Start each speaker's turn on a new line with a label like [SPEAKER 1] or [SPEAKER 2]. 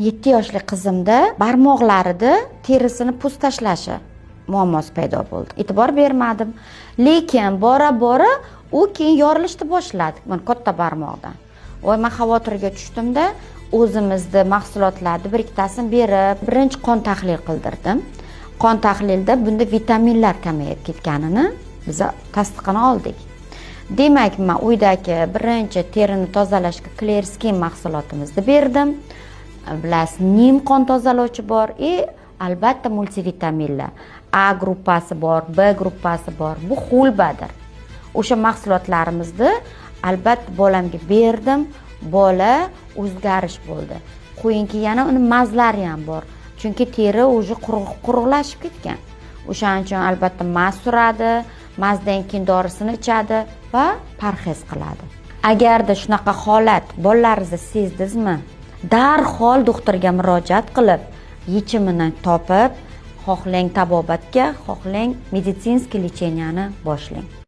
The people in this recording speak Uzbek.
[SPEAKER 1] 7 yoshli qizimda barmoqlarida terisini pus tashlashi muammosi paydo bo'ldi. E'tibor bermadim, lekin bora u keyin yorilishni boshladi. Mana katta barmoqdan. Voy, men xavotirga tushdimda, o'zimizda mahsulotlarni bir ikkitasini berib, birinchi qon tahlil qildirdim. Qon tahlilida bunda vitaminlar kamayib ketganini biz tasdiqini oldik. Demak, men uydagi birinchi terini tozalashga Clear Skin mahsulotimizni berdim. Bilasiz, nim qon tozalovchi bor, albatta multivitaminlar. A gruppasi bor, B gruppasi bor. Bu xulbadir. O'sha mahsulotlarimizni albatta bolamga berdim. Bola o'zgarish bo'ldi. Qo'yinki yana uni mazlari ham bor. Chunki teri o'zi quruqlashib ketgan. O'shaning uchun albatta maz suradi, mazdan keyin dorisini ichadi va parhez qiladi. Agarda shunaqa holat bolalaringizni sezdingizmi, darhol doktorga murojaat qilib, yechimini topib, xohlang tabobatga, xohlang meditsinskiy lecheniyani boshlang.